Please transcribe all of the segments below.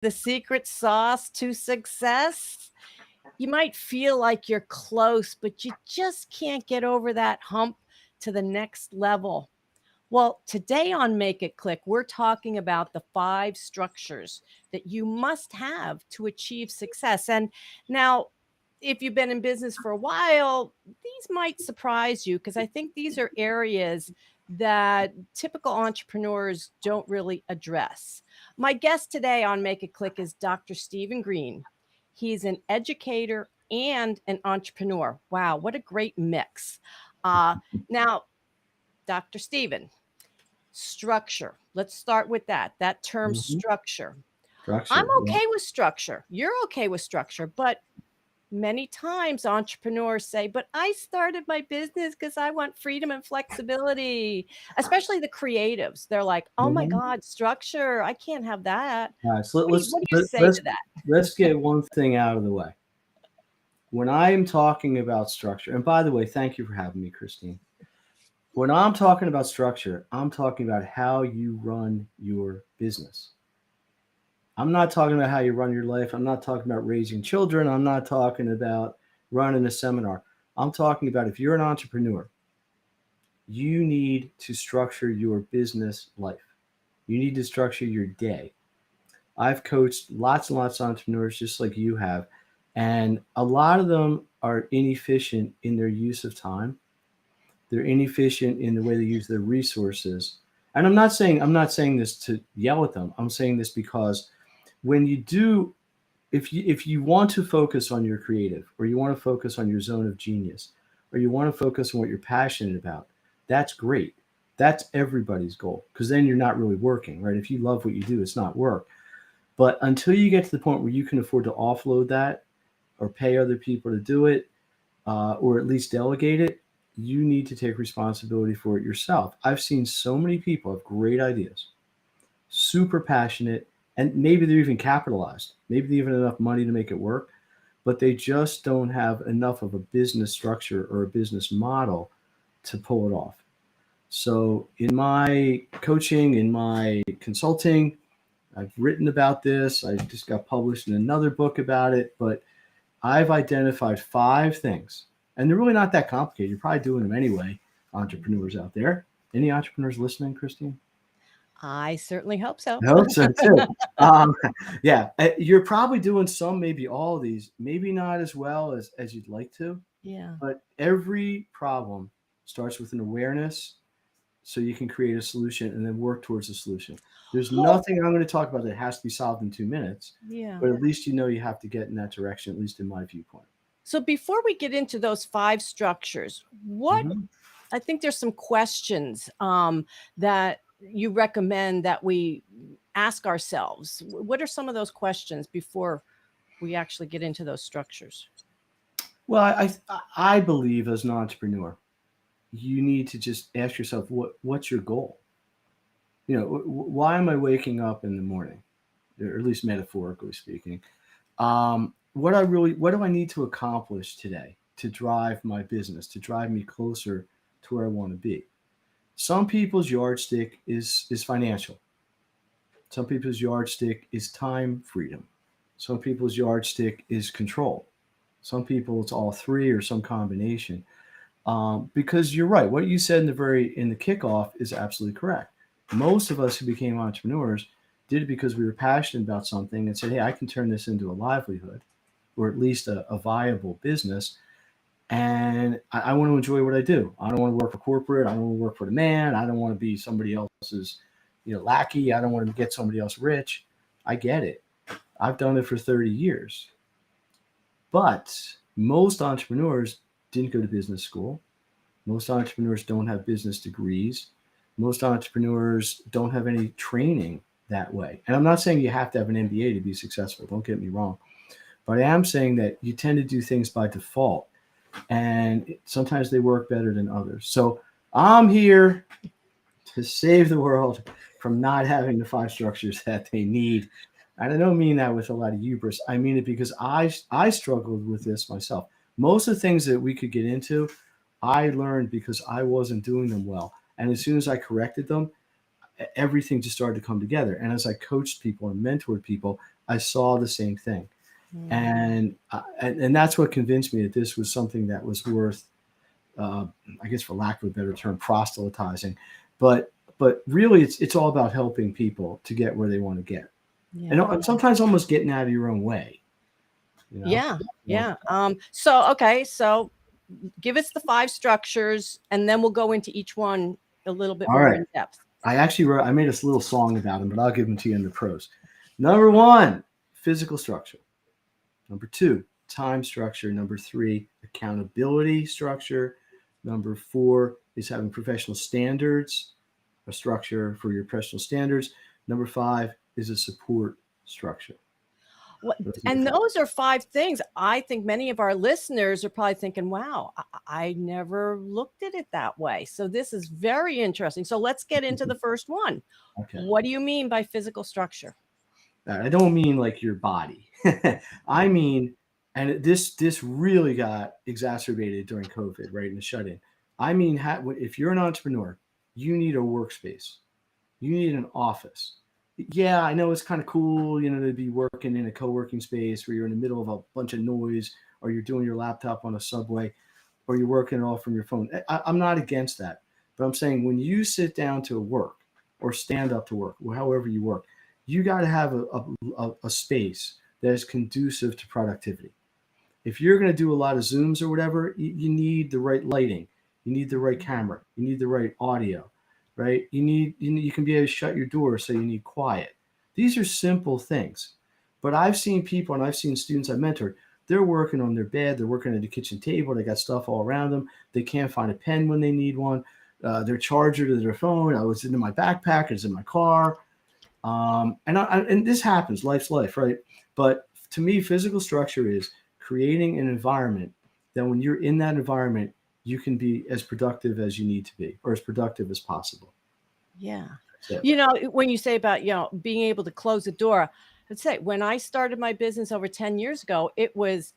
The secret sauce to success? You might feel like you're close, but you just can't get over that hump to the next level. Well, today on Make It Click, we're talking about the 5 structures that you must have to achieve success. And now, if you've been in business for a while, these might surprise you because I think these are areas that typical entrepreneurs don't really address. My guest today on Make It Click is Dr. Stephen Greene. He's an educator and an entrepreneur. Wow, what a great mix. Now, Dr. Stephen, structure. Let's start with that term Mhm. structure. I'm Structure. Yeah. okay with structure. You're okay with structure, but many times entrepreneurs say, but I started my business because I want freedom and flexibility, especially the creatives. They're like, oh my Mhm. God, structure. I can't have that. All right. So What do you say to that? let's get one thing out of the way. When I am talking about structure, and by the way, thank you for having me, Christine. When I'm talking about structure, I'm talking about how you run your business. I'm not talking about how you run your life. I'm not talking about raising children. I'm not talking about running a seminar. I'm talking about if you're an entrepreneur, you need to structure your business life. You need to structure your day. I've coached lots and lots of entrepreneurs just like you have, and a lot of them are inefficient in their use of time. They're inefficient in the way they use their resources. And I'm not saying this to yell at them. I'm saying this because when you do, if you want to focus on your creative, or you want to focus on your zone of genius, or you want to focus on what you're passionate about, that's great. That's everybody's goal, because then you're not really working, right? If you love what you do, it's not work. But until you get to the point where you can afford to offload that, or pay other people to do it, or at least delegate it, you need to take responsibility for it yourself. I've seen so many people have great ideas, super passionate, and maybe they're even capitalized. Maybe they even have enough money to make it work, but they just don't have enough of a business structure or a business model to pull it off. So, in my coaching, in my consulting, I've written about this. I just got published in another book about it, but I've identified 5 things, and they're really not that complicated. You're probably doing them anyway, entrepreneurs out there. Any entrepreneurs listening, Christine? I certainly hope so. I hope so too. Um, yeah, you're probably doing some, maybe all of these, maybe not as well as you'd like to, Yeah. but every problem starts with an awareness, so you can create a solution and then work towards the solution. There's Oh, nothing I'm going to talk about that has to be solved in 2 minutes, yeah. but at least you know you have to get in that direction, at least in my viewpoint. So before we get into those 5 structures, what Mhm. I think there's some questions that you recommend that we ask ourselves. What are some of those questions before we actually get into those structures? Well, I believe as an entrepreneur, you need to just ask yourself what's your goal. Why am I waking up in the morning, or at least metaphorically speaking? What do I need to accomplish today to drive my business, to drive me closer to where I want to be? Some people's yardstick is financial. Some people's yardstick is time freedom. Some people's yardstick is control. Some people it's all three or some combination. Because you're right, what you said in the kickoff is absolutely correct. Most of us who became entrepreneurs did it because we were passionate about something and said, "Hey, I can turn this into a livelihood, or at least a viable business, and I want to enjoy what I do. I don't want to work for corporate. I don't want to work for the man. I don't want to be somebody else's, lackey. I don't want to get somebody else rich." I get it. I've done it for 30 years. But most entrepreneurs didn't go to business school. Most entrepreneurs don't have business degrees. Most entrepreneurs don't have any training that way. And I'm not saying you have to have an MBA to be successful. Don't get me wrong. But I am saying that you tend to do things by default, and sometimes they work better than others. So I'm here to save the world from not having the 5 structures that they need. And I don't mean that with a lot of hubris. I mean it because I struggled with this myself. Most of the things that we could get into, I learned because I wasn't doing them well. And as soon as I corrected them, everything just started to come together. And as I coached people and mentored people, I saw the same thing. Mm. And that's what convinced me that this was something that was worth, uh, I guess, for lack of a better term, proselytizing. But but really, it's all about helping people to get where they want to get, and, Yeah. and sometimes almost getting out of your own way. You know. Yeah. So, Yeah. So okay, so give us the five structures and then we'll go into each one a little bit all more right. in depth. I made a little song about them, but I'll give them to you in the prose. Number one, physical structure. Number two, time structure. Number three, accountability structure. Number four is having professional standards, a structure for your professional standards. Number five is a support structure. What, Those are the and five. those are five things. I think many of our listeners are probably thinking, wow, I never looked at it that way. So this is very interesting. So let's get into the first one. Okay. What do you mean by physical structure? I don't mean like your body. I mean, and this really got exacerbated during COVID, right, in the shut-in. I mean, if you're an entrepreneur, you need a workspace. You need an office. Yeah, I know it's kind of cool, to be working in a co-working space where you're in the middle of a bunch of noise, or you're doing your laptop on a subway, or you're working it all from your phone. I'm not against that, but I'm saying when you sit down to work or stand up to work, or however you work, you got to have a space that is conducive to productivity. If you're going to do a lot of Zooms or whatever, you need the right lighting, you need the right camera, you need the right audio, right? You can be able to shut your door, so you need quiet. These are simple things, but I've seen people and I've seen students I mentored. They're working on their bed, they're working at the kitchen table, they got stuff all around them. They can't find a pen when they need one. Their charger to their phone, I was in my backpack, it's in my car. And this happens, life's life, right? But to me, physical structure is creating an environment that when you're in that environment, you can be as productive as you need to be, or as productive as possible. Yeah. That's it. When you say about, being able to close the door, I'd say when I started my business over 10 years ago, it was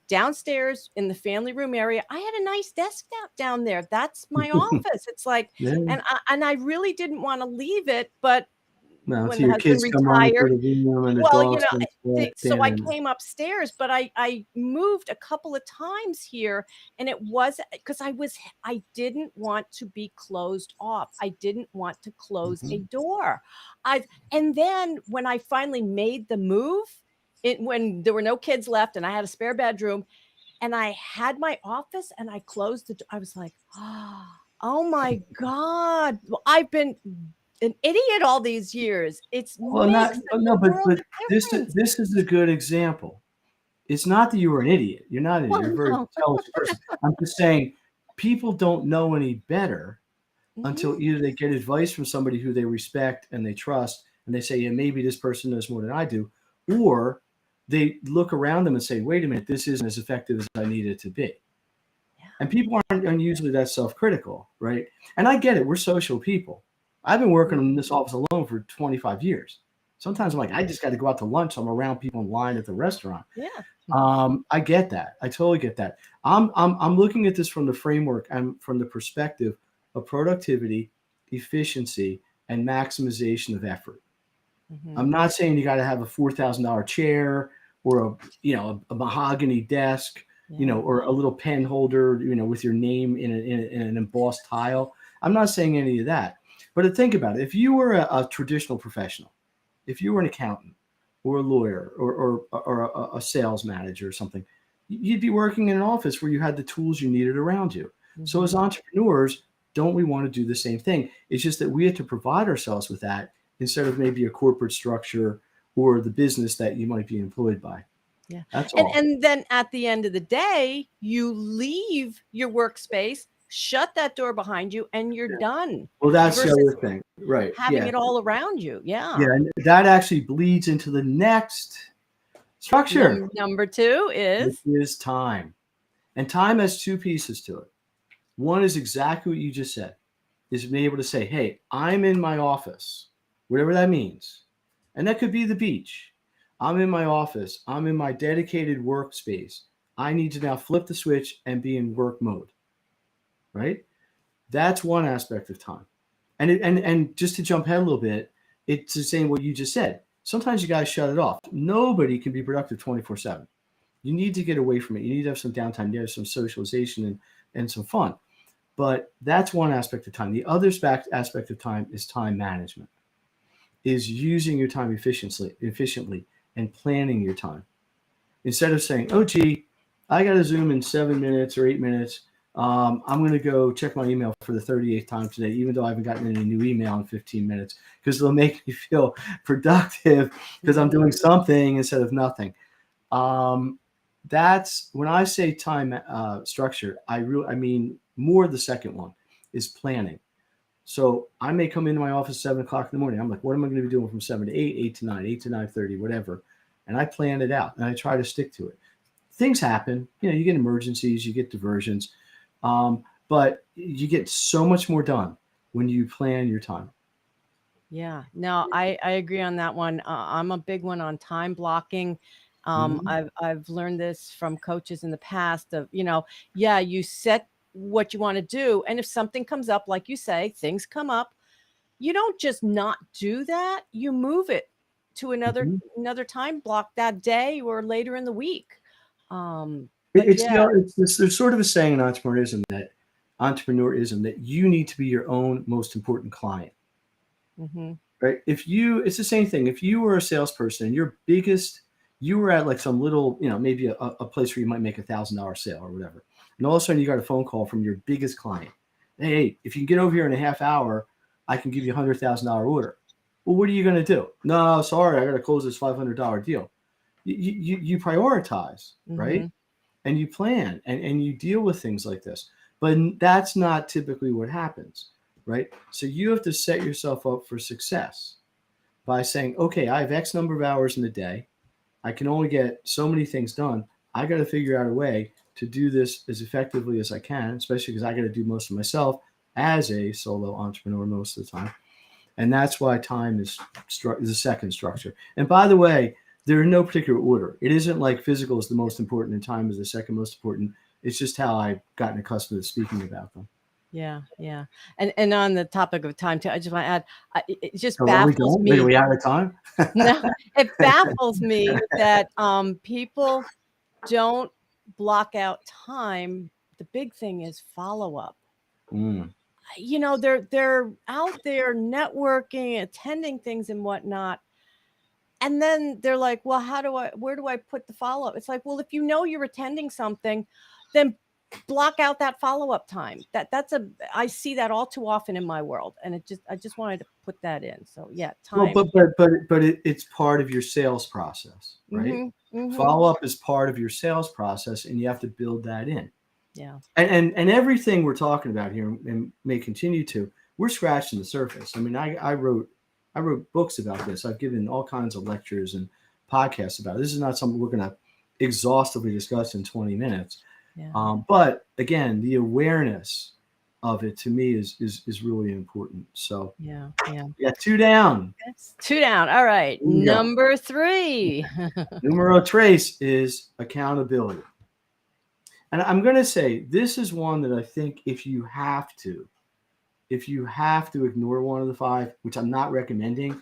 downstairs in the family room area. I had a nice desk down there. That's my office. It's like, Yeah. and I really didn't want to leave it, but No, when so the your husband kids come running retired, through the room and the well, dogs come so I standing. came upstairs, but I moved a couple of times here, and it was because I didn't want to be closed off. I didn't want to close a Mhm. door. I and then when I finally made the move, when there were no kids left and I had a spare bedroom and I had my office and I closed the door, I was like, oh my God. Well, I've been an idiot all these years. It's Well, not makes such no, a world but of this is difference. this is a good example. It's not that you were an idiot. You're not an idiot. Well, You're a very no. intelligent person. I'm just saying people don't know any better until Mhm. either they get advice from somebody who they respect and they trust, and they say, yeah, maybe this person knows more than I do, or they look around them and say, wait a minute, this isn't as effective as I need it to be. And people aren't usually that self-critical, right? And I get it. We're social people. I've been working in this office alone for 25 years. Sometimes I'm like, I just got to go out to lunch. I'm around people in line at the restaurant. Yeah. I get that. I totally get that. I'm looking at this from the framework and from the perspective of productivity, efficiency, and maximization of effort. I'm Mhm. not saying you got to have a $4,000 chair, or a mahogany desk, Yeah. or a little pen holder, with your name in an embossed tile. I'm not saying any of that. But to think about it, if you were a traditional professional, if you were an accountant or a lawyer, or a sales manager or something, you'd be working in an office where you had the tools you needed around you. So as Mhm. entrepreneurs, don't we want to do the same thing? It's just that we have to provide ourselves with that instead of maybe a corporate structure or the business that you might be employed by. Yeah. That's And all. and then at the end of the day, you leave your workspace, shut that door behind you, and you're done Well, that's the versus other thing. Right. having Yeah. it all around you. Yeah. Yeah. And that actually bleeds into the next structure, Number 2 which is is time. And time has two pieces to it. One is exactly what you just said, is being able to say, hey, I'm in my office, whatever that means. And that could be the beach. I'm in my office. I'm in my dedicated workspace. I need to now flip the switch and be in work mode, right? That's one aspect of time. And just to jump ahead a little bit, it's the same what you just said. Sometimes you guys shut it off. Nobody can be productive 24/7. You need to get away from it. You need to have some downtime. You need to have some socialization and some fun. But that's one aspect of time. The other aspect of time is time management, is using your time efficiently and planning your time. Instead of saying, oh, gee, I got to Zoom in 7 minutes or 8 minutes. I'm going to go check my email for the 38th time today, even though I haven't gotten any new email in 15 minutes, because it'll make me feel productive because I'm doing something instead of nothing. That's when I say time structure, I mean more the second one is planning. So I may come into my office 7 o'clock in the morning. I'm like, what am I going to be doing from 7 to 8, 8 to 9, 8 to 9:30, whatever. And I plan it out and I try to stick to it. Things happen, you get emergencies, you get diversions, but you get so much more done when you plan your time. Yeah, no, I agree on that one. I'm a big one on time blocking. Mhm. I've learned this from coaches in the past of, yeah, you set what you want to do. And if something comes up, like you say, things come up, you don't just not do that. You move it to Mhm. another time block that day or later in the week. But It's yeah. there's sort of a saying in entrepreneurism that you need to be your own most important client. Hmm. Right? It's the same thing. If you were a salesperson and you were at like some little, maybe a place where you might make $1,000 sale or whatever, and all of a sudden you got a phone call from your biggest client. Hey, if you can get over here in a half hour, I can give you $100,000 order. Well, what are you going to do? No, sorry, I got to close this $500 deal. You prioritize, right? Hmm. And you plan and you deal with things like this. But that's not typically what happens, right? So you have to set yourself up for success by saying, okay, I have X number of hours in the day. I can only get so many things done. I got to figure out a way to do this as effectively as I can, especially because I got to do most of myself as a solo entrepreneur most of the time. And that's why time is the second structure. And by the way, they're in no particular order. It isn't like physical is the most important and time is the second most important. It's just how I've gotten accustomed to speaking about them. Yeah, yeah. And on the topic of time too, I just want to add, it just So are we baffles done? Wait, are me. we out of time? No, it baffles me that people don't block out time. The big thing is follow up. Mm. They're out there networking, attending things and whatnot. And then they're like, well, where do I put the follow up? It's like, well, if you're attending something, then block out that follow up time. I see that all too often in my world. And I just wanted to put that in. So yeah, Well, time. it's part of your sales process, right? Hmm. Hmm. Follow up is part of your sales process, and you have to build that in. Yeah. And everything we're talking about here and may continue to, we're scratching the surface. I mean, I wrote books about this. I've given all kinds of lectures and podcasts about it. This is not something we're going to exhaustively discuss in 20 minutes. Yeah. But again, the awareness of it to me is really important. So Yeah. Yeah. yeah, two down. That's two down. All right. Here we go. Number three. Numero tres is accountability. And I'm going to say this is one that I think if you have to ignore one of the five, which I'm not recommending,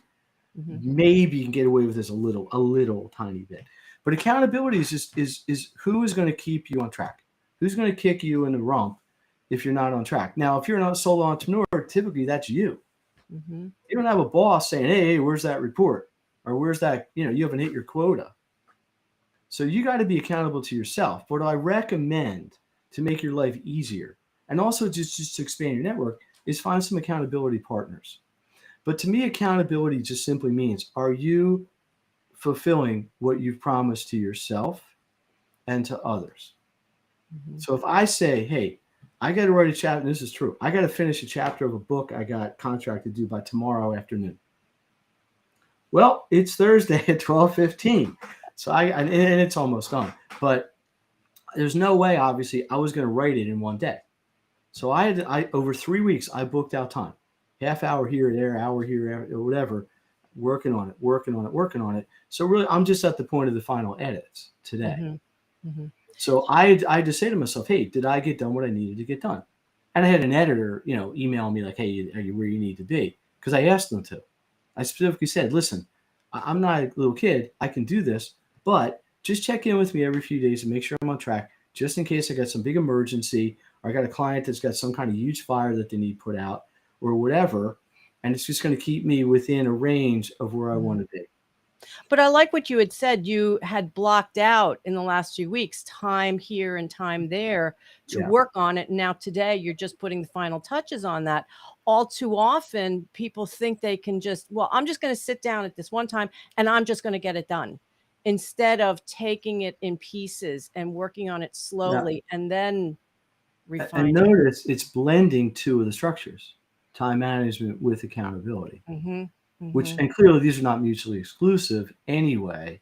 Hmm. maybe you can get away with this a little tiny bit. But accountability is just is who is going to keep you on track? Who's going to kick you in the rump if you're not on track? Now, if you're not a solo entrepreneur, typically that's you. Hmm. You don't have a boss saying, hey, where's that report? Or where's that, you haven't hit your quota. So you got to be accountable to yourself. What I recommend to make your life easier and also just to expand your network is find some accountability partners. But to me, accountability just simply means, are you fulfilling what you've promised to yourself and to others? Hmm. So if I say, hey, I got to write a chapter, and this is true, I got to finish a chapter of a book I got contracted to do by tomorrow afternoon. Well, it's Thursday at 12:15. So and it's almost done. But there's no way, obviously, I was going to write it in one day. So over 3 weeks, I booked out time, half hour here, there, hour here, or whatever, working on it. So really, I'm just at the point of the final edits today. Hmm. Hmm. So I just say to myself, hey, did I get done what I needed to get done? And I had an editor, email me like, hey, are you where you need to be? Because I asked them to. I specifically said, listen, I'm not a little kid. I can do this, but just check in with me every few days and make sure I'm on track, just in case I got some big emergency or I got a client that's got some kind of huge fire that they need put out or whatever. And it's just going to keep me within a range of where I want to be. But I like what you had said. You had blocked out in the last few weeks time here and time there to Yeah. work on it. And now today you're just putting the final touches on that. All too often, people think they can just, well, I'm just going to sit down at this one time and I'm just going to get it done instead of taking it in pieces and working on it Yeah. slowly and then And refining. notice it's blending two of the structures, time management with accountability, Mm-hmm. which, Mm-hmm. and clearly these are not mutually exclusive anyway,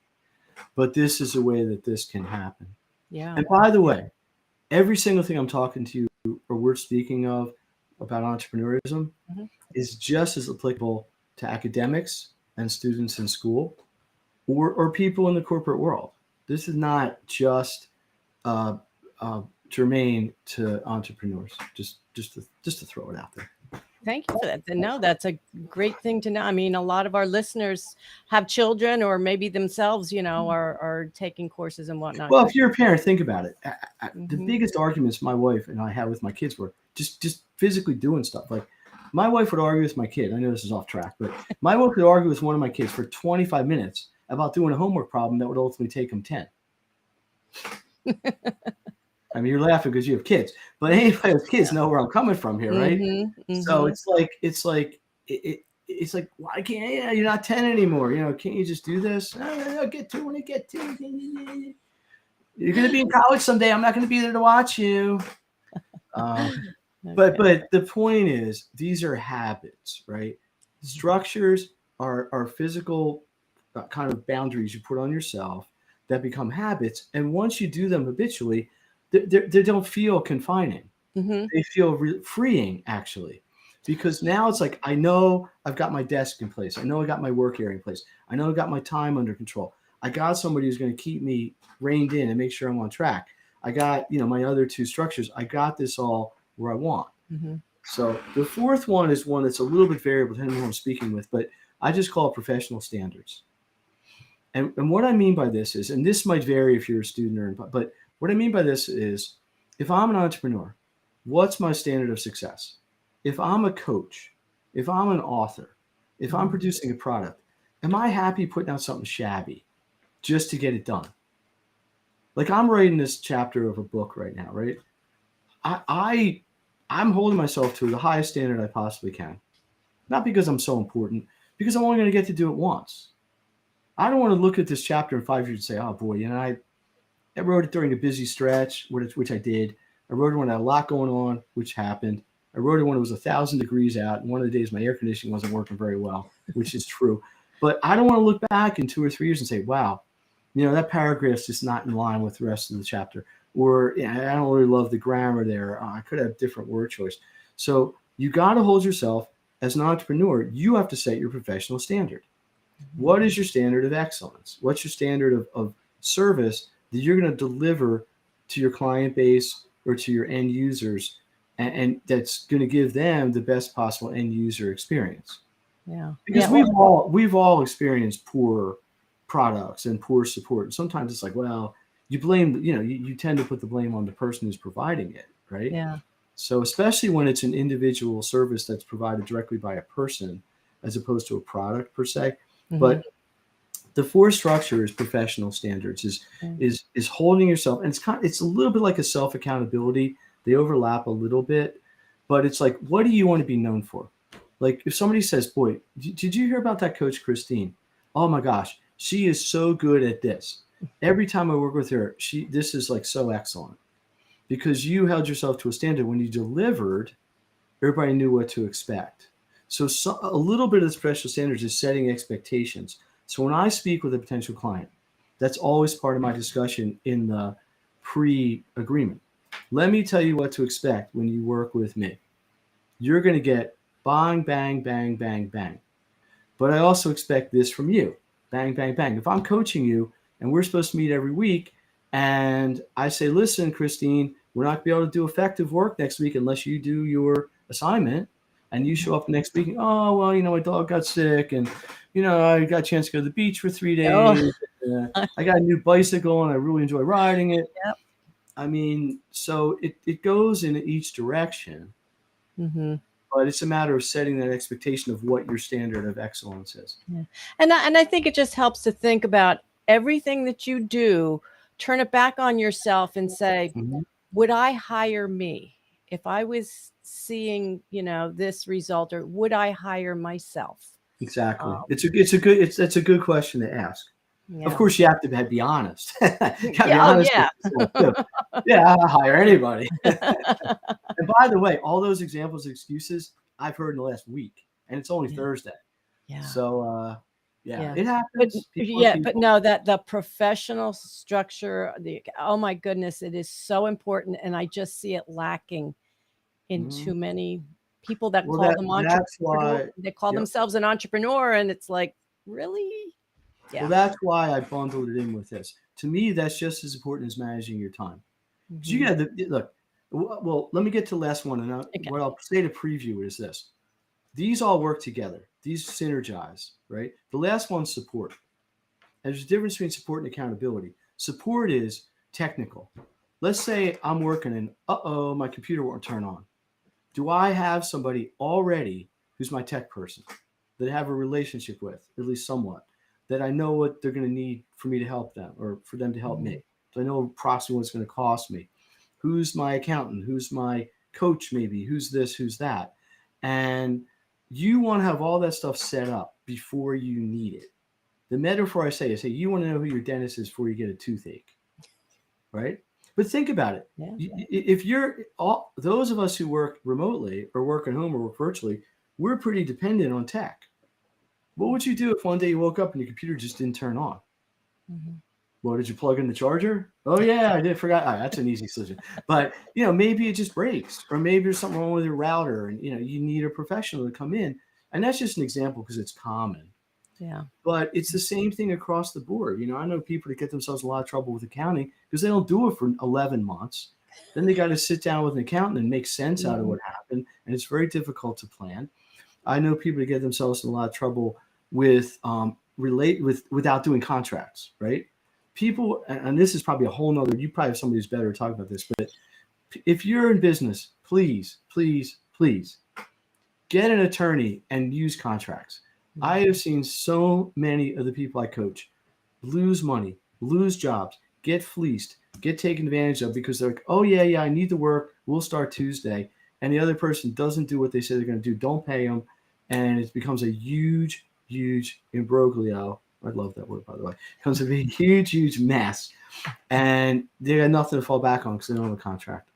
but this is a way that this can happen. Yeah. And by the way, every single thing I'm talking to you or we're speaking of about entrepreneurism Mm-hmm. is just as applicable to academics and students in school or people in the corporate world. This is not just uh, uh, germane to entrepreneurs. Just to throw it out there. Thank you for that. No, that's a great thing to know. I mean, a lot of our listeners have children or maybe themselves, are taking courses and whatnot. Well, if you're a parent, think about it. The Mm-hmm. biggest arguments my wife and I had with my kids were just physically doing stuff. Like my wife would argue with my kid. I know this is off track, but my wife would argue with one of my kids for 25 minutes about doing a homework problem that would ultimately take him 10. I mean, you're laughing because you have kids, but anybody with kids know where I'm coming from here, right? Mm-hmm. So Mm-hmm. it's like why can't you're not 10 anymore? Can't you just do this? I'll get to when I get to. You're gonna be in college someday. I'm not gonna be there to watch you. Uh, but Okay. but the point is, these are habits, right? Structures are physical kind of boundaries you put on yourself that become habits, and once you do them habitually, they don't feel confining. Mm-hmm. They feel freeing actually, because now it's like I know I've got my desk in place. I know I got my work area in place. I know I got my time under control. I got somebody who's going to keep me reined in and make sure I'm on track. I got my other two structures. I got this all where I want. Mm-hmm. So the fourth one is one that's a little bit variable depending on who I'm speaking with, but I just call it professional standards. And what I mean by this is, and this might vary if you're a student but what I mean by this is, if I'm an entrepreneur, what's my standard of success? If I'm a coach, if I'm an author, if I'm producing a product, am I happy putting out something shabby just to get it done? Like I'm writing this chapter of a book right now, right? I'm holding myself to the highest standard I possibly can. Not because I'm so important, because I'm only going to get to do it once. I don't want to look at this chapter in 5 years and say, oh boy, I wrote it during a busy stretch, which I did. I wrote it when I had a lot going on, which happened. I wrote it when it was 1,000 degrees out, and one of the days my air conditioning wasn't working very well, which is true. But I don't want to look back in 2 or 3 years and say, wow, that paragraph's just not in line with the rest of the chapter. Or I don't really love the grammar there. I could have different word choice. So you got to hold yourself as an entrepreneur. You have to set your professional standard. What is your standard of excellence? What's your standard of service that you're going to deliver to your client base or to your end users, and that's going to give them the best possible end user experience? Yeah. Because Yeah. we've all experienced poor products and poor support. And sometimes it's like, well, you blame, you tend to put the blame on the person who's providing it, right? Yeah. So especially when it's an individual service that's provided directly by a person as opposed to a product per se. Mm-hmm. But the fourth structure is professional standards, is holding yourself, and it's a little bit like a self accountability. They overlap a little bit, but it's like, what do you want to be known for? Like if somebody says, boy, did you hear about that coach Christine? Oh my gosh, she is so good at this. Every time I work with her, this is like so excellent, because you held yourself to a standard. When you delivered, everybody knew what to expect. So a little bit of the professional standards is setting expectations. So when I speak with a potential client, that's always part of my discussion in the pre-agreement. Let me tell you what to expect when you work with me. You're going to get bang, bang, bang, bang, bang. But I also expect this from you. Bang, bang, bang. If I'm coaching you and we're supposed to meet every week, and I say, listen, Christine, we're not going to be able to do effective work next week unless you do your assignment. And you show up next week, oh, well, my dog got sick, and, I got a chance to go to the beach for 3 days. Oh, I got a new bicycle, and I really enjoy riding it. yep. I mean, so it goes in each direction, Mm-hmm. but it's a matter of setting that expectation of what your standard of excellence is. Yeah. And I think it just helps to think about everything that you do, turn it back on yourself and say, Mhm. would I hire me if I was seeing, this result, or would I hire myself? Exactly. Um, That's a good question to ask. Of yeah. course, you have to be honest. You gotta Yeah. be Oh, honest with yeah. yourself too. Yeah, I'll hire anybody. And by the way, all those examples of excuses I've heard in the last week, and it's only Yeah. Thursday. Yeah. So yeah, Yeah. it But happens. People are yeah, but people. no, that the professional structure, oh my goodness, it is so important. And I just see it lacking in Mhm. too many people that Well, call them that's entrepreneur. why. They call Yep. themselves an entrepreneur, and it's like, really? Well, Yeah. that's why I bundled it in with this. To me, that's just as important as managing your time. Because you Hmm. got to look. Well, let me get to the last one, and Okay. what I'll say to preview is this: these all work together. These synergize, right? The last one's support. And there's a difference between support and accountability. Support is technical. Let's say I'm working and my computer won't turn on. Do I have somebody already who's my tech person that I have a relationship with, at least somewhat, that I know what they're going to need for me to help them or for them to help Hmm. me? So I know approximately what it's going to cost me. Who's my accountant? Who's my coach, maybe? Who's this? Who's that? And you want to have all that stuff set up before you need it. The metaphor I say is, hey, you want to know who your dentist is before you get a toothache, right? But think about it. Yeah. If you're all those of us who work remotely or work at home or work virtually, we're pretty dependent on tech. What would you do if one day you woke up and your computer just didn't turn on? Hmm. Well, did you plug in the charger? Oh yeah, I did. Forgot. That's an easy solution. But maybe it just breaks, or maybe there's something wrong with your router, and you need a professional to come in. And that's just an example because it's common. Yeah. But it's the same thing across the board. I know people that get themselves in a lot of trouble with accounting because they don't do it for 11 months. Then they got to sit down with an accountant and make sense out of Mhm. what happened. And it's very difficult to plan. I know people that get themselves in a lot of trouble with without doing contracts, right? People, and this is probably a whole nother, you probably have somebody who's better to talk about this, but if you're in business, please, please, please get an attorney and use contracts. I have seen so many of the people I coach lose money, lose jobs, get fleeced, get taken advantage of because they're like, oh, yeah, yeah, I need to work. We'll start Tuesday. And the other person doesn't do what they say they're going to do, don't pay them. And it becomes a huge, huge imbroglio. I love that word, by the way. It becomes a big, huge, huge mess. And they got nothing to fall back on because they don't have a contract.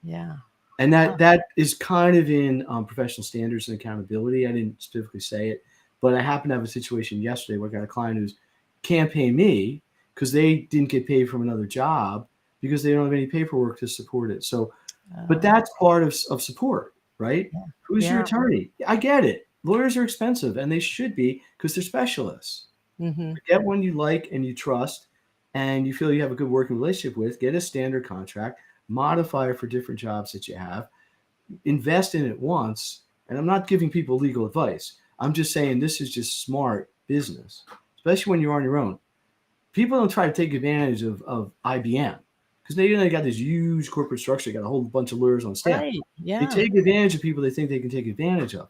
Yeah. And Yeah. that is kind of in professional standards and accountability. I didn't specifically say it, but I happened to have a situation yesterday where I got a client who's can't pay me because they didn't get paid from another job because they don't have any paperwork to support it. So, but Oh, that's part of support, right? yeah. Who's your Yeah. attorney? I get it. Lawyers are expensive and they should be because they're specialists. Hmm. Get one you like and you trust and you feel you have a good working relationship with, get a standard contract, modify it for different jobs that you have, invest in it once. And I'm not giving people legal advice. I'm just saying this is just smart business, especially when you're on your own. People don't try to take advantage of IBM because they got this huge corporate structure, got a whole bunch of lawyers on staff. Right. They Yeah. take advantage of people they think they can take advantage of.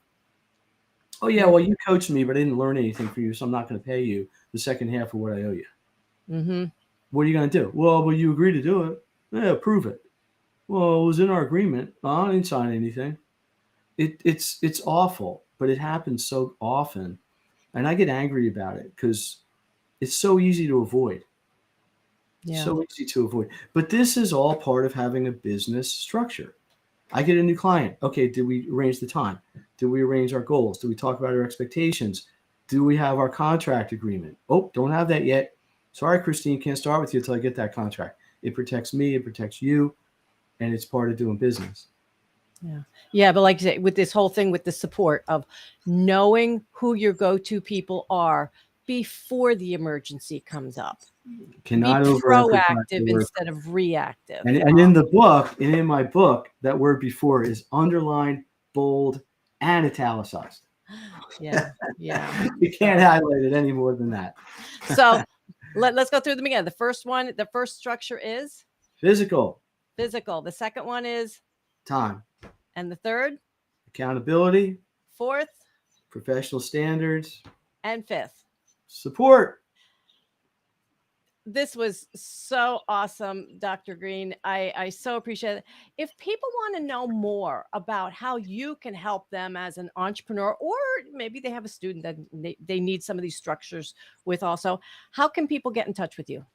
Oh yeah, Yeah. well you coached me, but I didn't learn anything from you, so I'm not going to pay you the second half of what I owe you. Hmm. What are you going to do? Well, you agree to do it. Yeah, prove it. Well, it was in our agreement. I didn't sign anything. It's awful, but it happens so often, and I get angry about it because it's so easy to avoid. Yeah. So easy to avoid. But this is all part of having a business structure. I get a new client. Okay, did we arrange the time? Did we arrange our goals? Did we talk about our expectations? Do we have our contract agreement? Oh, don't have that yet. Sorry, Christine, can't start with you until I get that contract. It protects me, it protects you, and it's part of doing business. Yeah. Yeah. But like you say, with this whole thing with the support of knowing who your go-to people are before the emergency comes up. Be Cannot overemphasize proactive the word. instead of reactive. And in the book, and in my book, that word before is underlined, bold, and italicized. Yeah. Yeah. You can't highlight it any more than that. So let's go through them again. The first structure is Physical, physical. The second one is, time, and the third, accountability, fourth, professional standards, and fifth. support. This was so awesome, Dr. Greene. I so appreciate it. If people want to know more about how you can help them as an entrepreneur, or maybe they have a student that they need some of these structures with also, how can people get in touch with you?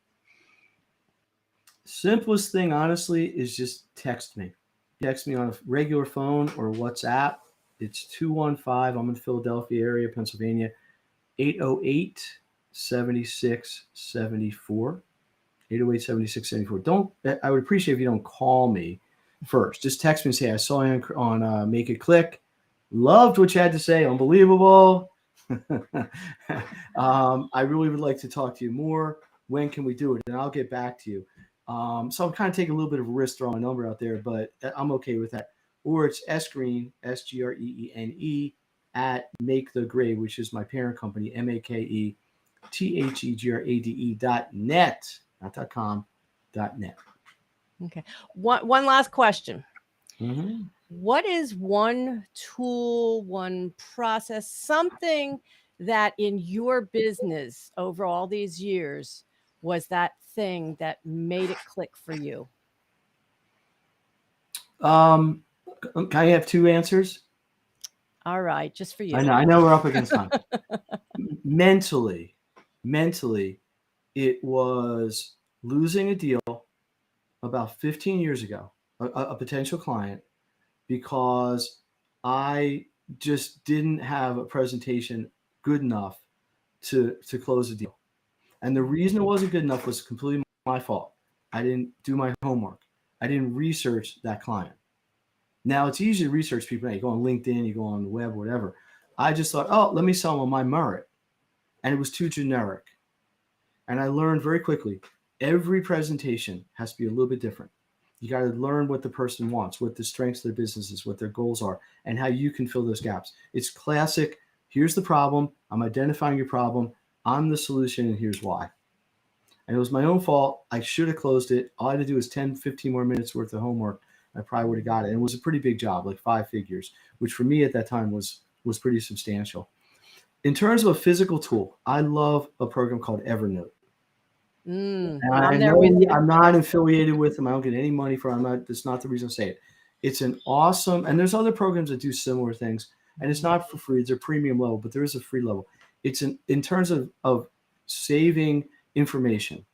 Simplest thing, honestly, is just text me. Text me on a regular phone or WhatsApp. It's 215. I'm in the Philadelphia area, Pennsylvania. 808 7674. 808-7674. Don't. I would appreciate if you don't call me first. Just text me and say, I saw you on Make It Click. Loved what you had to say. Unbelievable. I really would like to talk to you more. When can we do it? And I'll get back to you. So I'm kind of taking a little bit of a risk throwing a number out there, but I'm okay with that. Or it's Greene, SGREENE, at Make the Grade, which is my parent company, MakeThegrade.net, not .com, .net. Okay. One last question. Mm-hmm. What is one tool, one process, something that in your business over all these years was that thing that made it click for you? Can I have two answers? All right, just for I you. know. I know we're up against time. Mentally, it was losing a deal about 15 years ago, a potential client, because I just didn't have a presentation good enough to close the deal. And the reason it wasn't good enough was completely my fault. I didn't do my homework. I didn't research that client. Now it's easy to research people. You go on LinkedIn, you go on the web, whatever. I just thought, oh, let me sell them on my merit. And it was too generic. And I learned very quickly, every presentation has to be a little bit different. You got to learn what the person wants, what the strengths of their business is, what their goals are, and how you can fill those gaps. It's classic. Here's the problem. I'm identifying your problem. I'm the solution, and here's why. And it was my own fault. I should have closed it. All I had to do was 10, 15 more minutes worth of homework. I probably would have got it. And it was a pretty big job, like 5 figures, which for me at that time was pretty substantial. In terms of a physical tool, I love a program called Evernote. And I I'm there with know you. I'm not affiliated with them. I don't get any money from them. That's not the reason I say it. It's an awesome, and there's other programs that do similar things, and it's not for free. It's a premium level, but there is a free level. It's in terms of saving information,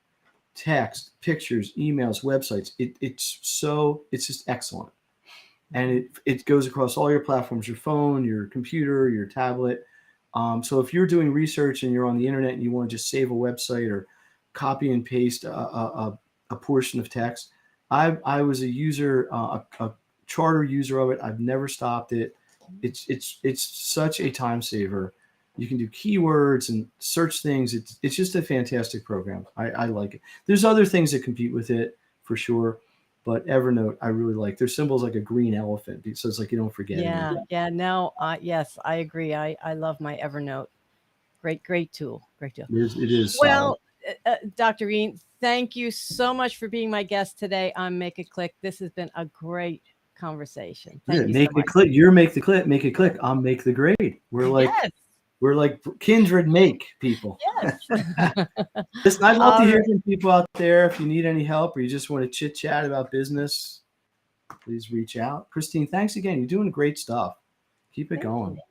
text, pictures, emails, websites. It's just excellent. And it goes across all your platforms, your phone, your computer, your tablet. So if you're doing research and you're on the internet and you want to just save a website or copy and paste a portion of text, I was a user, a charter user of it. I've never stopped it. It's such a time saver. You can do keywords and search things. It's just a fantastic program. I like it. There's other things that compete with it for sure, but Evernote I really like. Their symbol's like a green elephant, so it's like you don't forget Yeah, anything. yeah, no, yes, I agree. I love my Evernote. Great tool. Great tool. It is solid. Well, Dr. Greene, thank you so much for being my guest today on Make It Click. This has been a great conversation. Yeah, Thank you so make it much. click. You're make the click. Make it click. I'll make the grade. Yes, We're like kindred make people. yes. Listen, I'd love to All hear right. from people out there. If you need any help or you just want to chit chat about business, please reach out. Christine, thanks again. You're doing great stuff. Keep it Thank going. you.